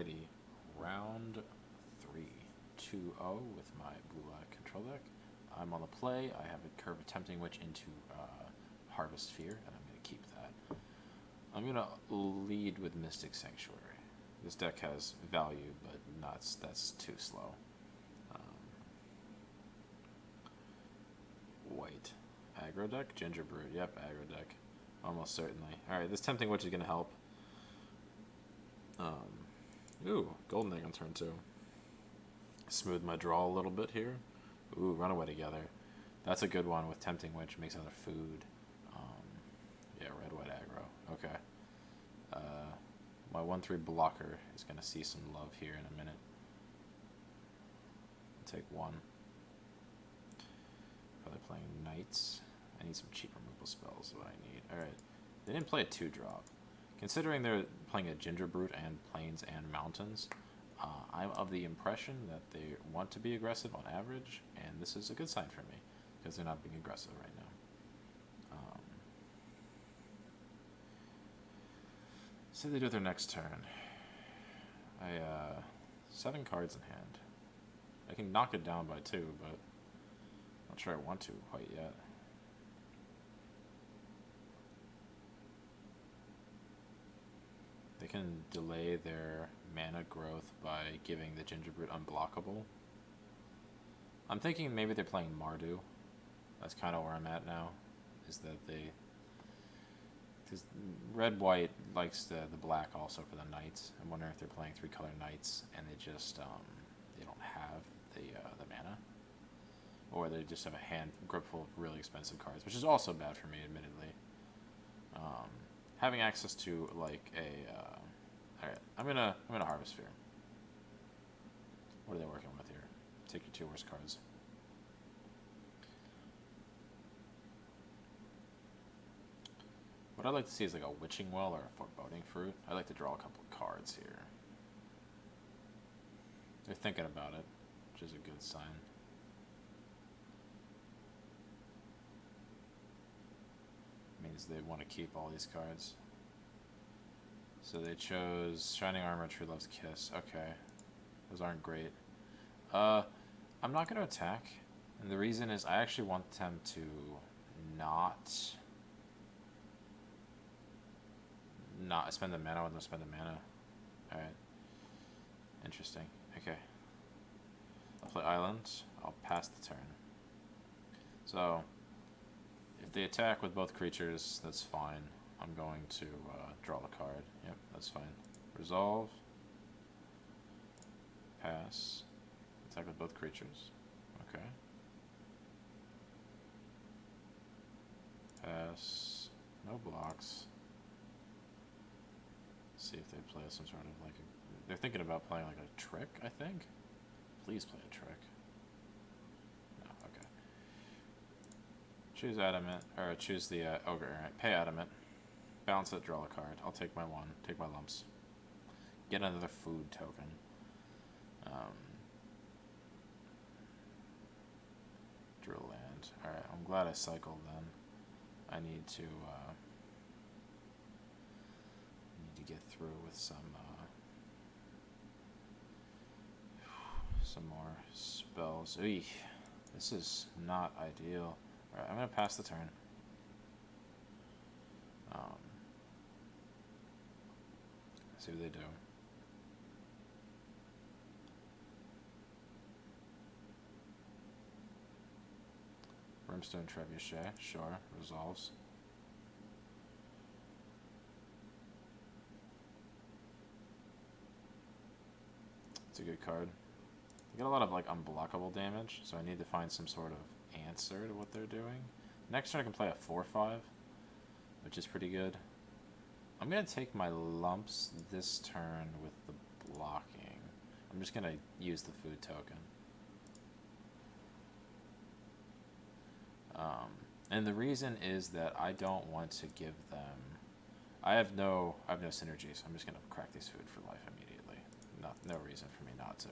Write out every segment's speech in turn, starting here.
Alrighty, round 3, 2-0 with my blue-black control deck. I'm on the play. I have a Curve of Tempting Witch into Harvest Fear, and I'm going to keep that. I'm going to lead with Mystic Sanctuary. This deck has value, but that's too slow. White. Aggro deck? Gingerbread. Yep, aggro deck. Almost certainly. Alright, this Tempting Witch is going to help. Ooh, Golden Egg on turn 2. Smooth my draw a little bit here. Ooh, Runaway Together. That's a good one with Tempting Witch. Makes another food. Yeah, red-white aggro. Okay. My 1/3 blocker is going to see some love here in a minute. Take one. Probably playing Knights. I need some cheap removal spells, is what I need. Alright. They didn't play a 2-drop. Considering they're playing a Gingerbrute and Plains and Mountains, I'm of the impression that they want to be aggressive on average, and this is a good sign for me, because they're not being aggressive right now. So they do their next turn. 7 cards in hand. I can knock it down by 2, but I'm not sure I want to quite yet. They can delay their mana growth by giving the Gingerbrute unblockable. I'm thinking maybe they're playing Mardu. That's kind of where I'm at now. Is that they... Because red-white likes the black also for the Knights. I'm wondering if they're playing 3-color Knights and they just they don't have the mana. Or they just have a hand grip full of really expensive cards, which is also bad for me, admittedly. Having access to like a alright, I'm gonna Harvest Fear. What are they working with here? Take your 2 worst cards. What I'd like to see is like a Witching Well or a Foreboding Fruit. I'd like to draw a couple of cards here. They're thinking about it, which is a good sign. Means they want to keep all these cards. So they chose Shining Armor, True Love's Kiss. Okay. Those aren't great. I'm not going to attack. And the reason is I actually want them to not spend the mana when they spend the mana. Alright. Interesting. Okay. I'll play Islands. I'll pass the turn. So... if they attack with both creatures, that's fine. I'm going to draw the card. Yep, that's fine. Resolve. Pass. Attack with both creatures. Okay. Pass. No blocks. See if they play some sort of like a... They're thinking about playing like a trick, I think. Please play a trick. No, okay. Choose Adamant, or choose the Ogre Errant. Pay Adamant. Bounce it, draw a card. I'll take my 1, take my lumps. Get another food token. Drill land. Alright, I'm glad I cycled then. I need to get through with some more spells. Eey, this is not ideal. Alright, I'm going to pass the turn. See what they do. Brimstone Trebuchet, sure, resolves. It's a good card. They get a lot of like unblockable damage, so I need to find some sort of answer to what they're doing. Next turn I can play a 4/5, which is pretty good. I'm going to take my lumps this turn with the blocking. I'm just going to use the food token. And the reason is that I don't want to give them... I have no synergy, so I'm just going to crack these food for life immediately. No reason for me not to.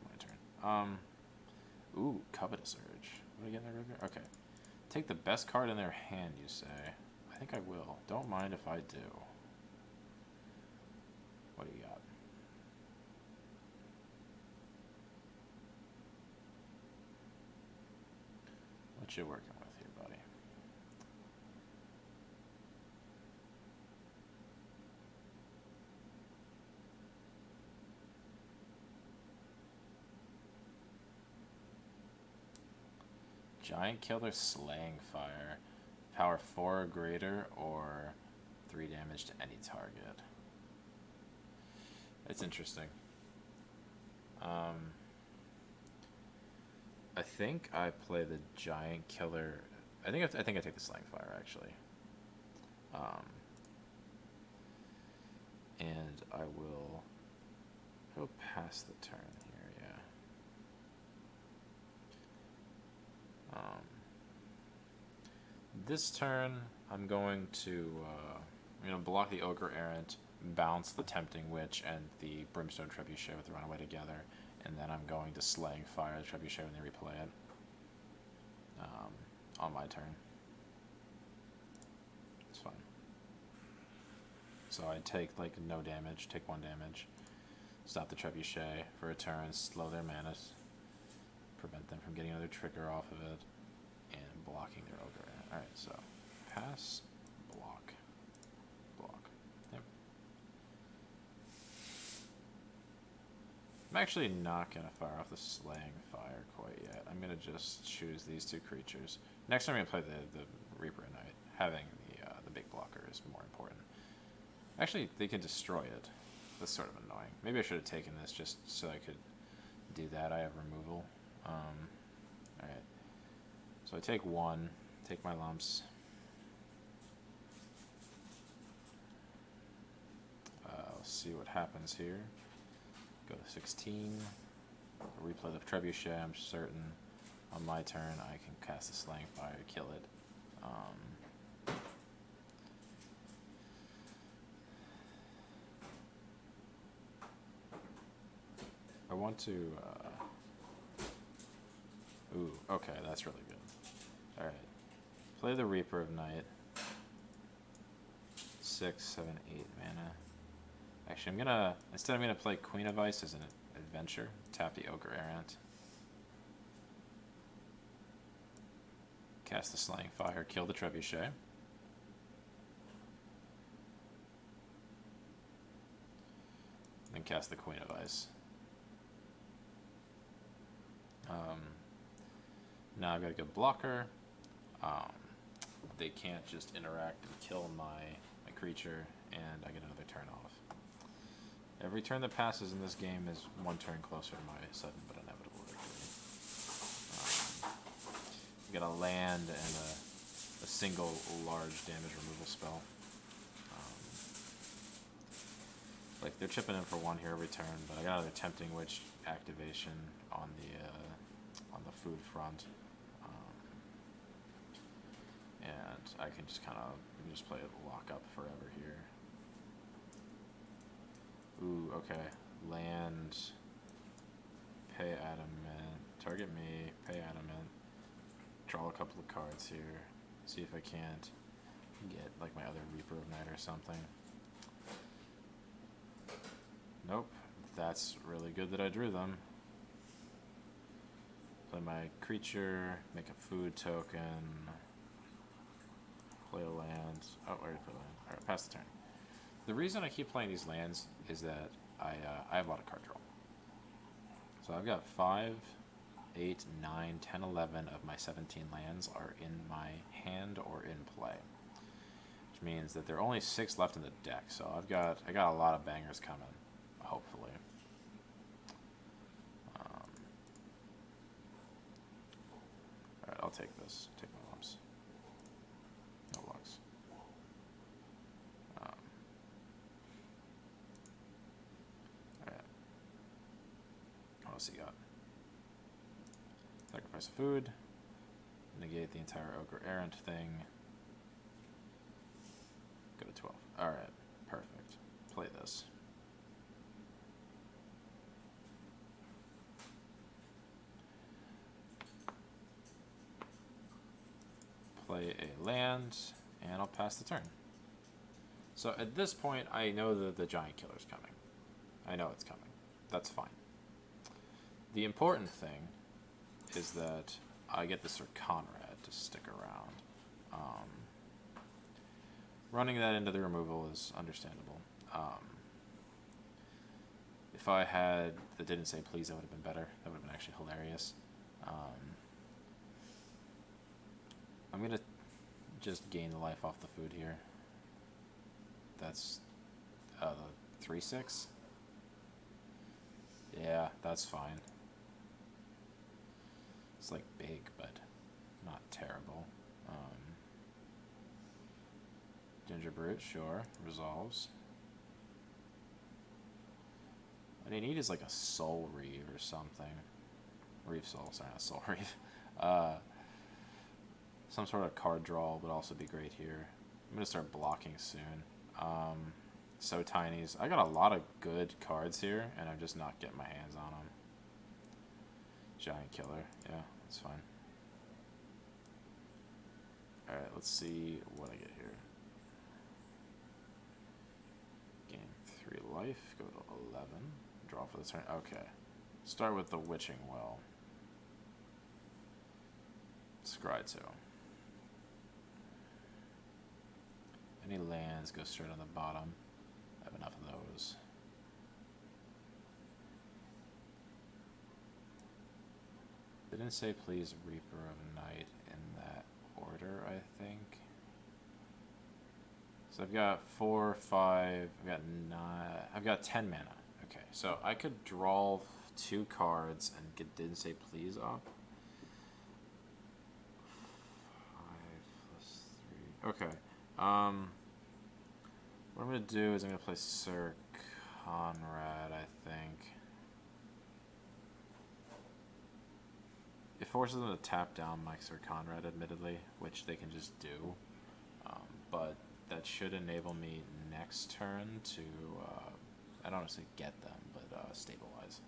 My turn. Ooh, Covetous Urge. What do I get in their graveyard? Okay. Take the best card in their hand, you say. I think I will. Don't mind if I do. What do you got? What you working with here, buddy? Giant Killer Slaying Fire. Power 4 or greater, or 3 damage to any target. It's interesting. I think I play the Giant Killer. I think I take the Slaying Fire actually. And I will go past the turn here. Yeah. This turn, I'm going to block the Ogre Errant, bounce the Tempting Witch and the Brimstone Trebuchet with the Runaway together, and then I'm going to Slaying Fire the Trebuchet when they replay it on my turn. It's fine. So I take like no damage, take 1 damage, stop the Trebuchet for a turn, slow their mana, prevent them from getting another trigger off of it, and blocking their Ogre. Alright, so pass, block, block. Yep. I'm actually not going to fire off the Slaying Fire quite yet. I'm going to just choose these 2 creatures. Next time I'm going to play the Reaper at Night. Having the big blocker is more important. Actually, they can destroy it. That's sort of annoying. Maybe I should have taken this just so I could do that. I have removal. Alright. So I take 1. Take my lumps. Let's see what happens here. Go to 16. Replay the Trebuchet, I'm certain. On my turn, I can cast the Slaying Fire, kill it. I want to... Ooh, okay, that's really good. Alright. Play the Reaper of Night. 6, 7, 8 mana. Actually, instead I'm gonna play Queen of Ice as an adventure. Tap the Ogre Errant. Cast the Slaying Fire, kill the Trebuchet. Then cast the Queen of Ice. Now I've got a good blocker. They can't just interact and kill my creature, and I get another turn off. Every turn that passes in this game is 1 turn closer to my sudden but inevitable victory. We got a land and a single large damage removal spell. Like they're chipping in for 1 here every turn, but I got another Tempting Witch activation on the food front. And I can just just play it lock up forever here. Ooh, okay. Land, pay adamant, target me, pay adamant, draw a couple of cards here, see if I can't get like my other Reaper of Night or something. Nope, that's really good that I drew them. Play my creature, make a food token, play a land. Oh, I already played a land. Alright, pass the turn. The reason I keep playing these lands is that I have a lot of card draw. So I've got 5, 8, 9, 10, 11 of my 17 lands are in my hand or in play. Which means that there are only 6 left in the deck. So I got a lot of bangers coming, hopefully. Alright, I'll take this. Take my lumps. No locks. Alright. What else you got? Sacrifice of food. Negate the entire Ogre Errant thing. Go to 12. Alright. Perfect. Play this. Play a land, and and I'll pass the turn. So at this point, I know that the giant killer's coming. I know it's coming. That's fine. The important thing is that I get the Sir Conrad to stick around. Running that into the removal is understandable. If I had the didn't say please, that would have been better. That would have been actually hilarious. I'm going to just gain the life off the food here. That's the 3/6. Yeah, that's fine. It's like big, but not terrible. Ginger Brute, sure, resolves. What I need is like a Soul Reeve or something. Reeve Soul, sorry, not Soul Reeve. Some sort of card draw would also be great here. I'm gonna start blocking soon. So Tinies. I got a lot of good cards here, and I'm just not getting my hands on them. Giant Killer, yeah, that's fine. Alright, let's see what I get here. Gain 3 life, go to 11. Draw for the turn. Okay. Start with the Witching Well. Scry 2. Any lands go straight on the bottom. I have enough of those. They didn't say please Reaper of Night in that order, I think. So I've got 4, 5, I've got 9, I've got 10 mana. Okay, so I could draw 2 cards and get didn't say please up. 5 + 3. Okay. What I'm going to do is I'm going to play Sir Conrad, I think. It forces them to tap down my Sir Conrad, admittedly, which they can just do. But that should enable me next turn to, I don't want to say get them, but stabilize.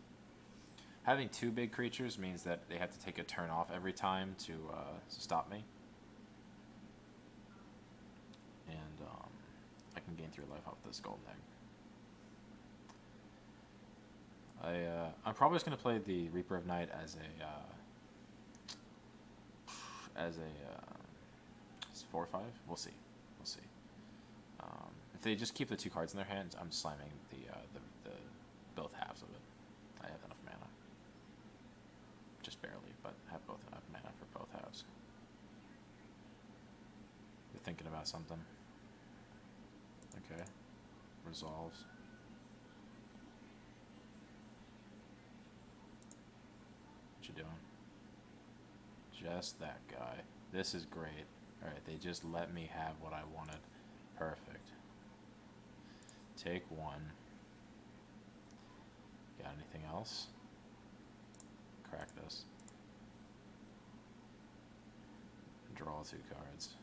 Having 2 big creatures means that they have to take a turn off every time to stop me. And I can gain 3 life off this golden egg. I'm probably just going to play the Reaper of Night as a 4 or 5. We'll see. We'll see. If they just keep the 2 cards in their hands, I'm slamming the both halves of it. I have enough mana. Just barely, but have both enough mana for both halves. You're thinking about something. Okay. Resolves. What you doing? Just that guy. This is great. Alright, they just let me have what I wanted. Perfect. Take 1. Got anything else? Crack this. Draw 2 cards.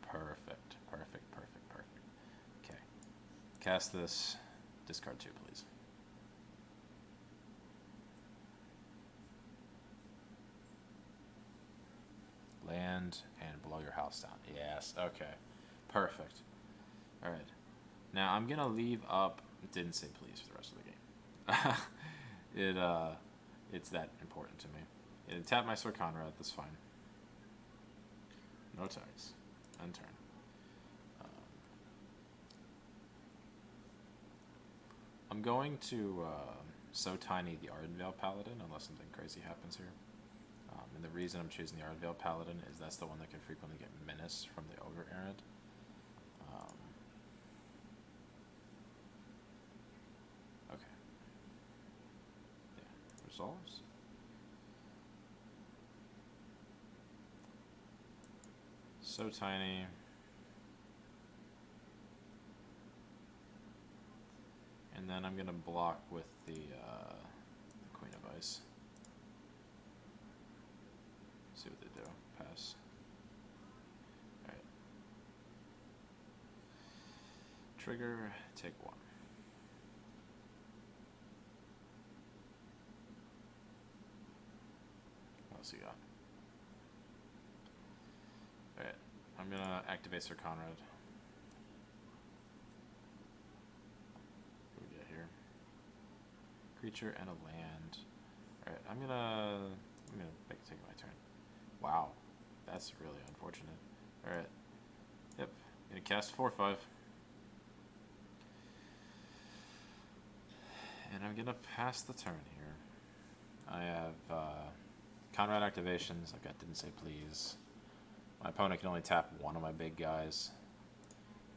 Perfect. Perfect, perfect, perfect. Okay. Cast this. Discard 2, please. Land and blow your house down. Yes, okay. Perfect. Alright. Now I'm gonna leave up didn't say please for the rest of the game. It's that important to me. It tapped my Sir Conrad, that's fine. No tags. End turn. I'm going to So Tiny the Ardenvale Paladin unless something crazy happens here. And the reason I'm choosing the Ardenvale Paladin is that's the one that can frequently get Menace from the Ogre Errant. Okay. Yeah, resolves. So Tiny. And then I'm going to block with the Queen of Ice. See what they do. Pass. Alright. Trigger, take 1. What else you got? I'm gonna activate Sir Conrad. What do we get here? Creature and a land. Alright, I'm gonna take my turn. Wow. That's really unfortunate. Alright. Yep. I'm gonna cast 4/5. And I'm gonna pass the turn here. I have Conrad activations, like I didn't say please. My opponent can only tap one of my big guys.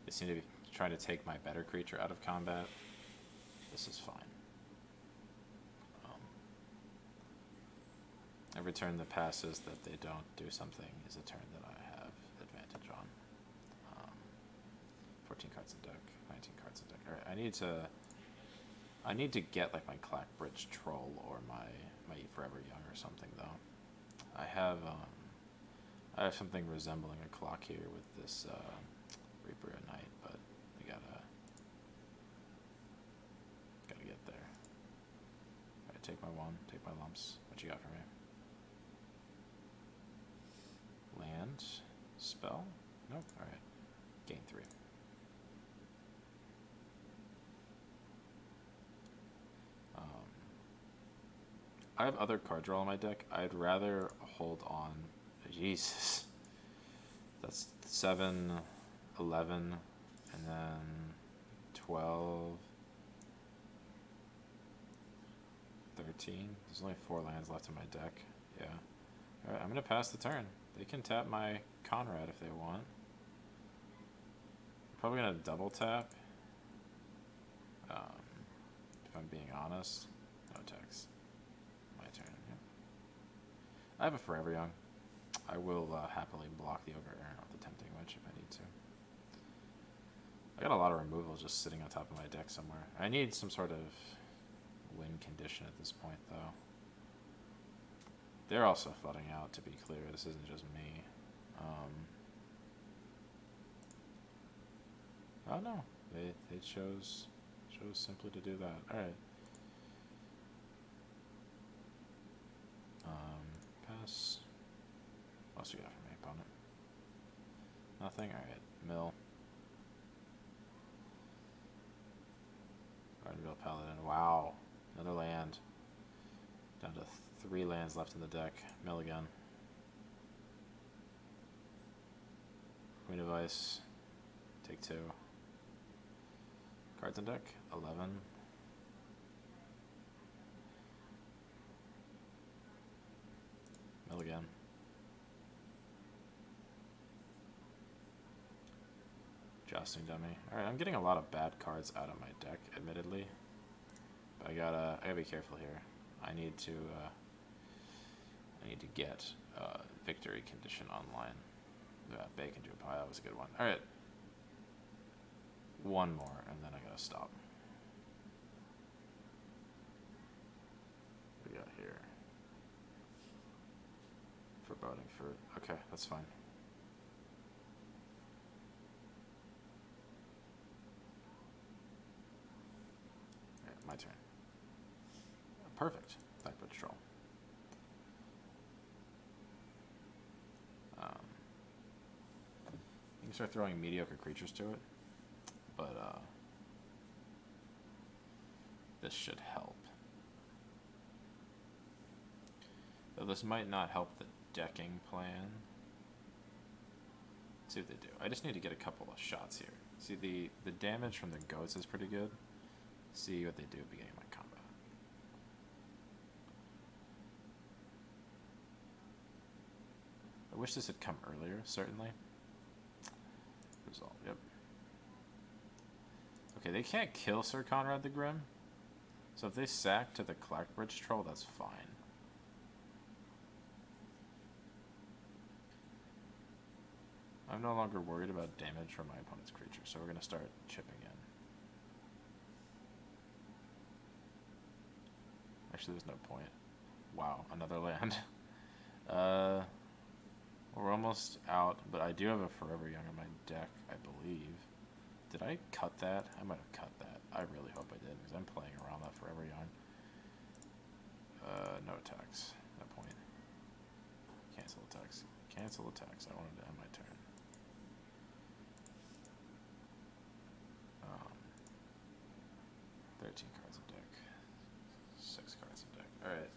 They seem to be trying to take my better creature out of combat. This is fine. Every turn that passes that they don't do something is a turn that I have advantage on. 14 cards in deck, 19 cards in deck. Alright, I need to get like my Clackbridge Troll or my Forever Young or something though. I have something resembling a clock here with this Reaper at Night, but I gotta get there. Alright, take my one, take my lumps. What you got for me? Land, spell? Nope. Alright. Gain 3. I have other card draw in my deck. I'd rather hold on. Jesus. That's 7, 11, and then 12, 13. There's only 4 lands left in my deck. Yeah. Alright, I'm going to pass the turn. They can tap my Conrad if they want. I'm probably going to double tap. If I'm being honest. No text. My turn. Yep. I have a Forever Young. I will happily block the Ogre Aaron with the Tempting Witch if I need to. I got a lot of removal just sitting on top of my deck somewhere. I need some sort of win condition at this point, though. They're also flooding out, to be clear. This isn't just me. Oh no, they chose simply to do that. All right. Pass. What else you got for me, opponent? Nothing. All right. Mill. Gardenville Paladin. Wow. Another land. Down to 3 lands left in the deck. Mill again. Queen of Ice. Take 2. Cards in deck. 11. Mill again. Jousting Dummy. Alright, I'm getting a lot of bad cards out of my deck, admittedly. But I gotta be careful here. I need to get Victory Condition online. Bacon Drew Pie, that was a good one. Alright. One more, and then I gotta stop. What do we got here? Foreboding Fruit. Okay, that's fine. Alright, my turn. Perfect. Clackbridge Troll. You can start throwing mediocre creatures to it, but this should help. Though this might not help the decking plan. Let's see what they do. I just need to get a couple of shots here. See, the damage from the goats is pretty good. See what they do at the beginning of my combat. I wish this had come earlier, certainly. Resolve, yep. Okay, they can't kill Sir Conrad the Grim. So if they sack to the Clackbridge Troll, that's fine. I'm no longer worried about damage from my opponent's creature, so we're going to start chipping in. Actually, there's no point. Wow, another land. We're almost out, but I do have a Forever Young in my deck, I believe. Did I cut that? I might have cut that. I really hope I did, because I'm playing around that Forever Young. No attacks at that point. Cancel attacks. Cancel attacks. I wanted to end my turn. 13 cards in deck. 6 cards in deck. Alright.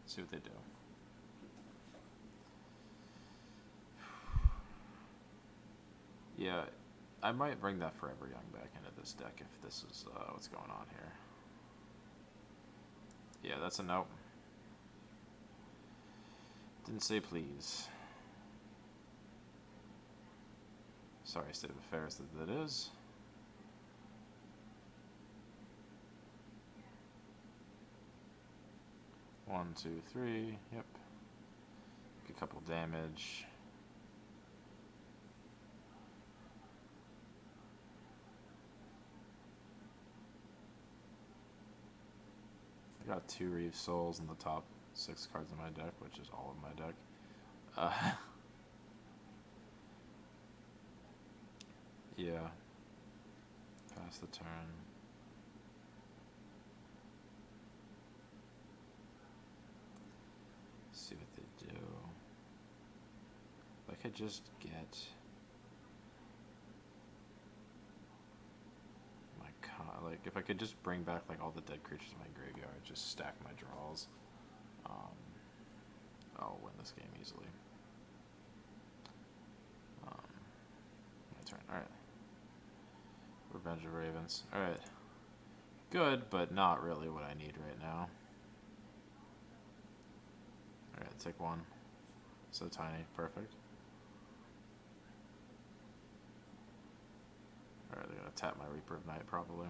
See what they do. Yeah, I might bring that Forever Young back into this deck if this is what's going on here. Yeah, that's a nope. Didn't say please. Sorry, state of affairs that is. One, two, three. Yep. A couple damage. I got 2 Reeve Souls in the top 6 cards in my deck, which is all of my deck. Yeah. Pass the turn. See what they do. If I could just get my like if I could just bring back like all the dead creatures in my graveyard, just stack my draws, I'll win this game easily. My turn. All right. Revenge of Ravens. All right. Good, but not really what I need right now. All right, take 1. So tiny. Perfect. All right, they're gonna tap my Reaper of Night probably.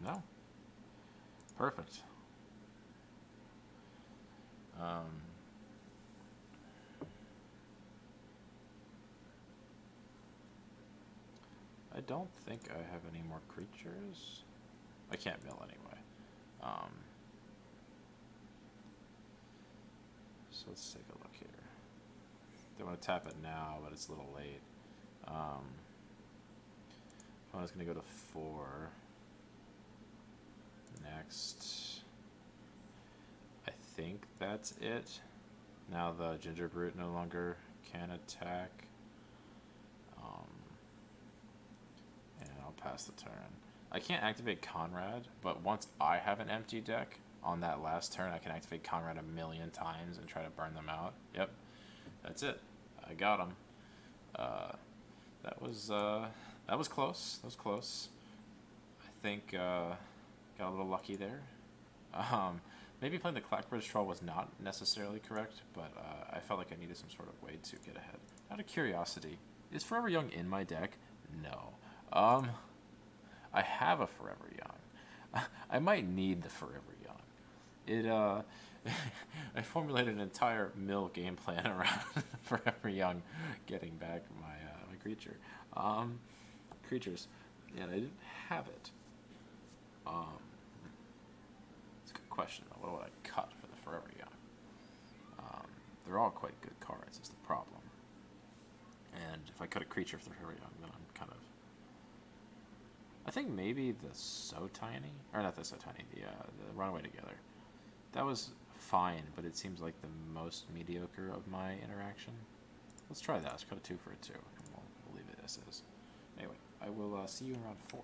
No. Perfect. I don't think I have any more creatures. I can't mill anyway. So let's take a look here. They want to tap it now, but it's a little late. Opponent's going to go to 4. Next. I think that's it. Now the Ginger Brute no longer can attack. And I'll pass the turn. I can't activate Conrad, but once I have an empty deck on that last turn, I can activate Conrad a million times and try to burn them out. Yep, that's it. I got him. That was close. That was close. I think got a little lucky there. Maybe playing the Clackbridge Troll was not necessarily correct, but I felt like I needed some sort of way to get ahead. Out of curiosity, is Forever Young in my deck? No. I have a Forever Young. I might need the Forever Young. I formulated an entire mill game plan around Forever Young getting back my my creature. Creatures, and I didn't have it. It's a good question though. What would I cut for the Forever Young? They're all quite good cards. Is the problem. And if I cut a creature for the Forever Young, then I'm kind of. I think maybe the So Tiny, or not the So Tiny, the Runaway Together. That was fine, but it seems like the most mediocre of my interaction. Let's try that. Let's cut a 2 for a 2, and we'll leave it as is. Anyway, I will see you in round 4.